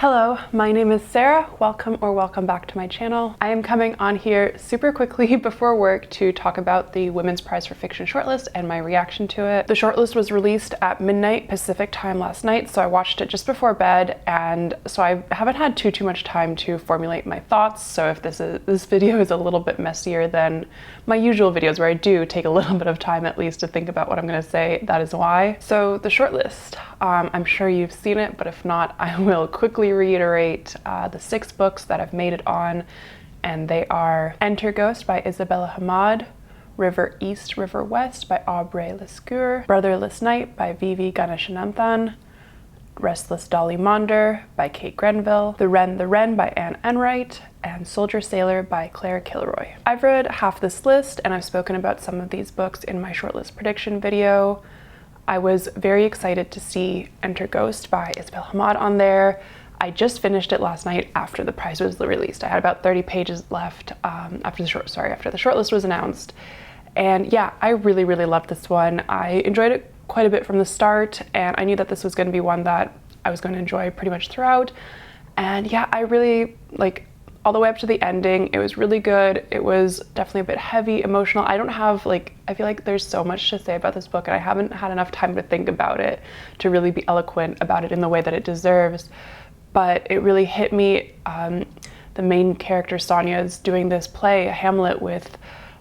Hello, my name is Sarah. Welcome back to my channel. I am coming on here super quickly before work to talk about the Women's Prize for Fiction shortlist and my reaction to it. The shortlist was released at midnight Pacific time last night, so I watched it just before bed, and so I haven't had too much time to formulate my thoughts. So if this video is a little bit messier than my usual videos where I do take a little bit of time at least to think about what I'm going to say, that is why. So the shortlist, I'm sure you've seen it, but if not, I will quickly reiterate the 6 books that have made it on, and they are Enter Ghost by Isabella Hamad, River East, River West by Aubrey Lescure, Brotherless Night by Vivi Ganeshananthan, Restless Dolly Maunder by Kate Grenville, The Wren by Anne Enright, and Soldier Sailor by Claire Kilroy. I've read half this list, and I've spoken about some of these books in my shortlist prediction video. I was very excited to see Enter Ghost by Isabella Hamad on there. I just finished it last night after the prize was released. I had about 30 pages left after the shortlist was announced. And yeah, I really loved this one. I enjoyed it quite a bit from the start, and I knew that this was going to be one that I was going to enjoy pretty much throughout. And yeah, I really, all the way up to the ending, it was really good. It was definitely a bit heavy, emotional. I don't have, I feel like there's so much to say about this book, and I haven't had enough time to think about it to really be eloquent about it in the way that it deserves. But it really hit me. The main character, Sonia, is doing this play, Hamlet, with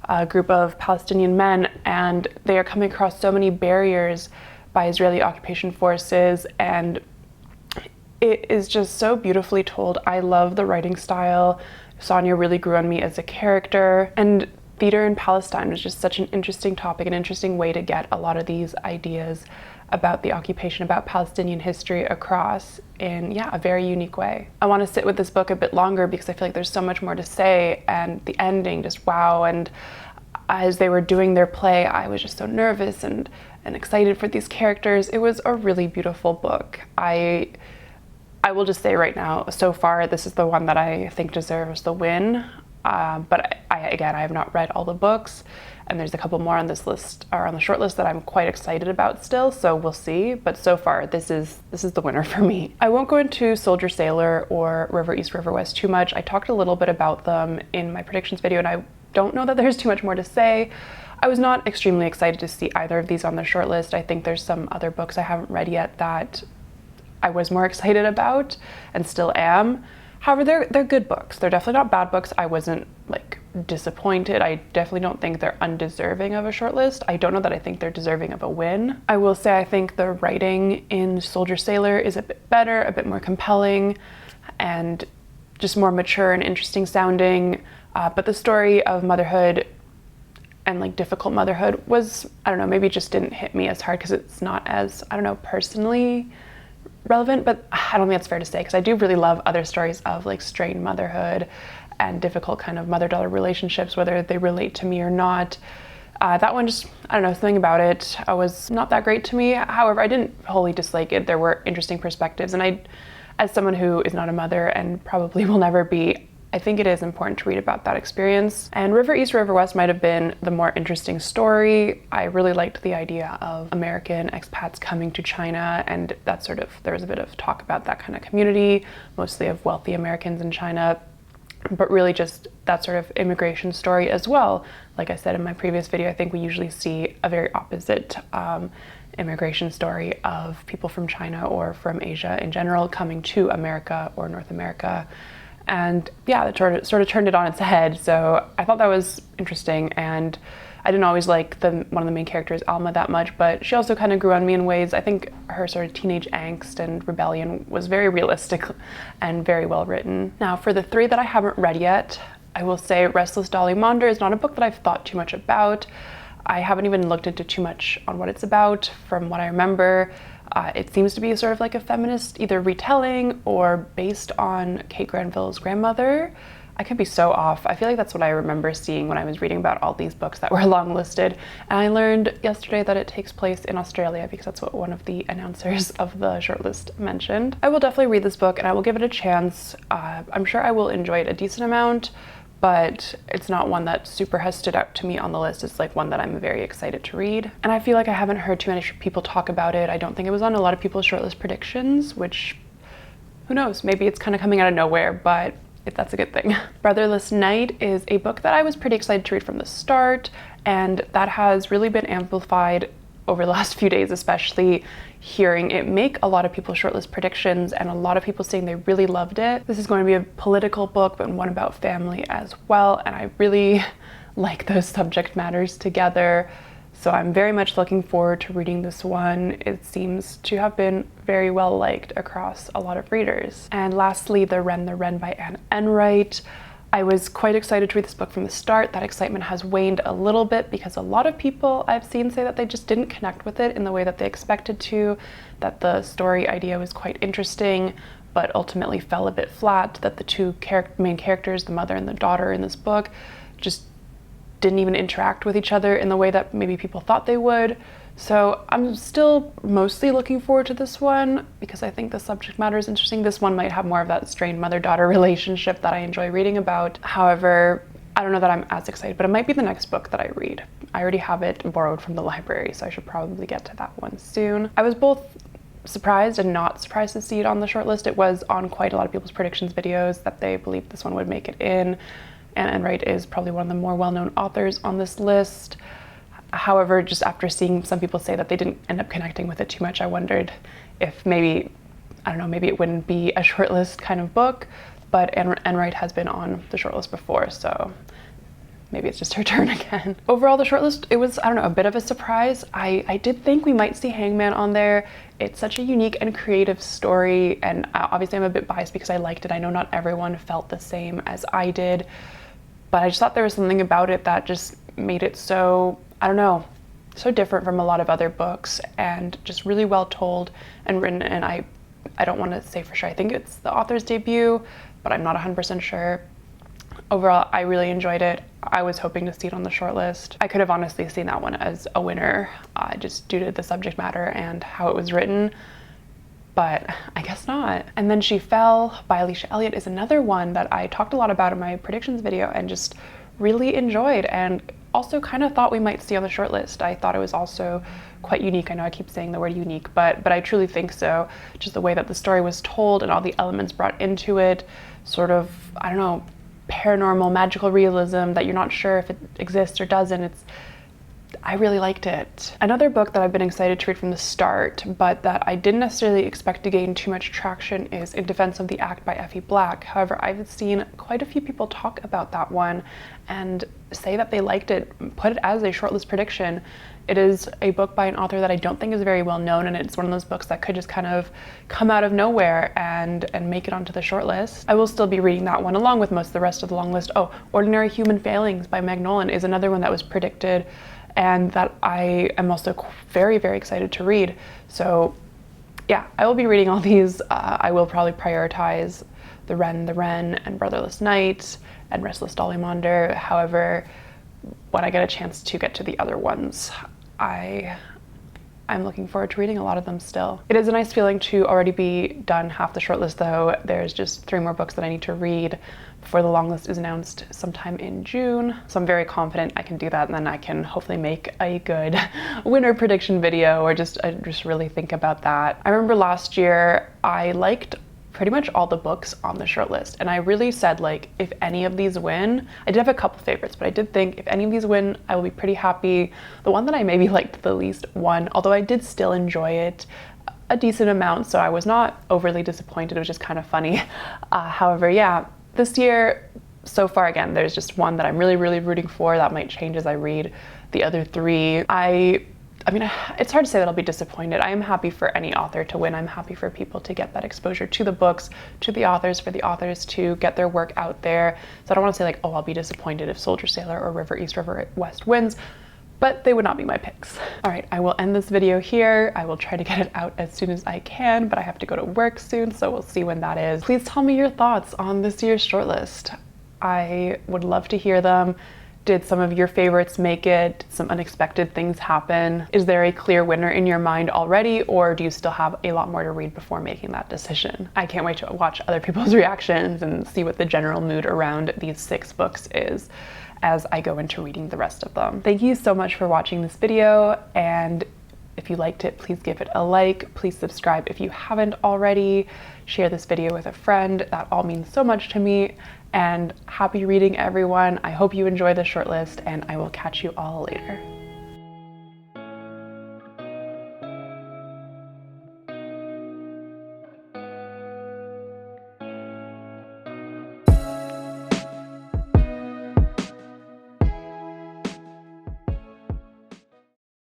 a group of Palestinian men, and they are coming across so many barriers by Israeli occupation forces, and it is just so beautifully told. I love the writing style. Sonia really grew on me as a character, and theater in Palestine was just such an interesting topic, an interesting way to get a lot of these ideas about the occupation, about Palestinian history across in, a very unique way. I want to sit with this book a bit longer because I feel like there's so much more to say, and the ending, just wow. And as they were doing their play, I was just so nervous and excited for these characters. It was a really beautiful book. I will just say right now, so far, this is the one that I think deserves the win. But I have not read all the books, and there's a couple more on this list, or on the short list, that I'm quite excited about still, so we'll see. But so far, this is the winner for me. I won't go into Soldier Sailor or River East, River West too much. I talked a little bit about them in my predictions video, and I don't know that there's too much more to say. I was not extremely excited to see either of these on the short list. I think there's some other books I haven't read yet that I was more excited about, and still am. However, they're good books. They're definitely not bad books. I wasn't disappointed. I definitely don't think they're undeserving of a shortlist. I don't know that I think they're deserving of a win. I will say I think the writing in Soldier Sailor is a bit better, a bit more compelling, and just more mature and interesting sounding. But the story of motherhood and difficult motherhood was, I don't know, maybe it just didn't hit me as hard because it's not as, I don't know, personally relevant. But I don't think that's fair to say, because I do really love other stories of strained motherhood and difficult kind of mother-daughter relationships, whether they relate to me or not. That one just, I don't know, something about it was not that great to me. However, I didn't wholly dislike it. There were interesting perspectives, and I, as someone who is not a mother and probably will never be, I think it is important to read about that experience. And River East, River West might have been the more interesting story. I really liked the idea of American expats coming to China, and that there was a bit of talk about that kind of community, mostly of wealthy Americans in China, but really just that sort of immigration story as well. Like I said in my previous video, I think we usually see a very opposite immigration story of people from China or from Asia in general coming to America or North America. And yeah, it sort of turned it on its head. So I thought that was interesting, and I didn't always like one of the main characters, Alma, that much, but she also kind of grew on me in ways. I think her sort of teenage angst and rebellion was very realistic and very well written. Now, for the 3 that I haven't read yet, I will say Restless Dolly Maunder is not a book that I've thought too much about. I haven't even looked into too much on what it's about. From what I remember, it seems to be sort of like a feminist, either retelling or based on Kate Grenville's grandmother. I could be so off. I feel like that's what I remember seeing when I was reading about all these books that were long listed. And I learned yesterday that it takes place in Australia, because that's what one of the announcers of the shortlist mentioned. I will definitely read this book, and I will give it a chance. I'm sure I will enjoy it a decent amount, but it's not one that super has stood out to me on the list. It's one that I'm very excited to read. And I feel like I haven't heard too many people talk about it. I don't think it was on a lot of people's shortlist predictions, which who knows, maybe it's kind of coming out of nowhere, but that's a good thing. Brotherless Night is a book that I was pretty excited to read from the start, and that has really been amplified over the last few days, especially hearing it make a lot of people's shortlist predictions and a lot of people saying they really loved it. This is going to be a political book, but one about family as well, and I really like those subject matters together. So I'm very much looking forward to reading this one. It seems to have been very well liked across a lot of readers. And lastly, The Wren by Anne Enright. I was quite excited to read this book from the start. That excitement has waned a little bit because a lot of people I've seen say that they just didn't connect with it in the way that they expected to, that the story idea was quite interesting, but ultimately fell a bit flat, that the two main characters, the mother and the daughter in this book, just didn't even interact with each other in the way that maybe people thought they would. So I'm still mostly looking forward to this one because I think the subject matter is interesting. This one might have more of that strained mother-daughter relationship that I enjoy reading about. However, I don't know that I'm as excited, but it might be the next book that I read. I already have it borrowed from the library, so I should probably get to that one soon. I was both surprised and not surprised to see it on the shortlist. It was on quite a lot of people's predictions videos that they believed this one would make it in. Anne Enright is probably one of the more well-known authors on this list. However, just after seeing some people say that they didn't end up connecting with it too much, I wondered if maybe, I don't know, maybe it wouldn't be a shortlist kind of book, but Anne Enright has been on the shortlist before, so maybe it's just her turn again. Overall, the shortlist, it was, I don't know, a bit of a surprise. I did think we might see Hangman on there. It's such a unique and creative story, and obviously I'm a bit biased because I liked it. I know not everyone felt the same as I did, but I just thought there was something about it that just made it so, I don't know, so different from a lot of other books and just really well told and written. And I don't want to say for sure, I think it's the author's debut, but I'm not 100% sure. Overall, I really enjoyed it. I was hoping to see it on the shortlist. I could have honestly seen that one as a winner just due to the subject matter and how it was written, but I guess not. And Then She Fell by Alicia Elliott is another one that I talked a lot about in my predictions video and just really enjoyed, and also kind of thought we might see on the shortlist. I thought it was also quite unique. I know I keep saying the word unique, but I truly think so. Just the way that the story was told and all the elements brought into it, sort of, I don't know, paranormal, magical realism that you're not sure if it exists or doesn't. I really liked it. Another book that I've been excited to read from the start, but that I didn't necessarily expect to gain too much traction, is In Defense of the Act by Effie Black. However, I've seen quite a few people talk about that one and say that they liked it, put it as a shortlist prediction. It is a book by an author that I don't think is very well known, and it's one of those books that could just kind of come out of nowhere and make it onto the shortlist. I will still be reading that one along with most of the rest of the long list. Oh, Ordinary Human Failings by Meg Nolan is another one that was predicted and that I am also very, very excited to read. So yeah, I will be reading all these. I will probably prioritize The Wren and Brotherless Night and Restless Dollymander. However, when I get a chance to get to the other ones, I'm looking forward to reading a lot of them still. It is a nice feeling to already be done half the shortlist though. There's just 3 more books that I need to read before the long list is announced sometime in June. So I'm very confident I can do that, and then I can hopefully make a good winner prediction video or just really think about that. I remember last year I liked pretty much all the books on the shortlist, and I really said, like, if any of these win, I did have a couple favorites, but I did think if any of these win, I will be pretty happy. The one that I maybe liked the least won, although I did still enjoy it a decent amount, so I was not overly disappointed. It was just kind of funny. However, yeah, this year, so far, again, there's just one that I'm really, really rooting for. That might change as I read the other 3. I mean, it's hard to say that I'll be disappointed. I am happy for any author to win. I'm happy for people to get that exposure to the books, to the authors, for the authors to get their work out there. So I don't want to say like, oh, I'll be disappointed if Soldier Sailor or River East, River West wins, but they would not be my picks. All right, I will end this video here. I will try to get it out as soon as I can, but I have to go to work soon, so we'll see when that is. Please tell me your thoughts on this year's shortlist. I would love to hear them. Did some of your favorites make it? Did some unexpected things happen? Is there a clear winner in your mind already, or do you still have a lot more to read before making that decision? I can't wait to watch other people's reactions and see what the general mood around these 6 books is as I go into reading the rest of them. Thank you so much for watching this video, and If you liked it, please give it a like. Please subscribe if you haven't already. Share this video with a friend. That all means so much to me. And happy reading, everyone. I hope you enjoy the shortlist, and I will catch you all later.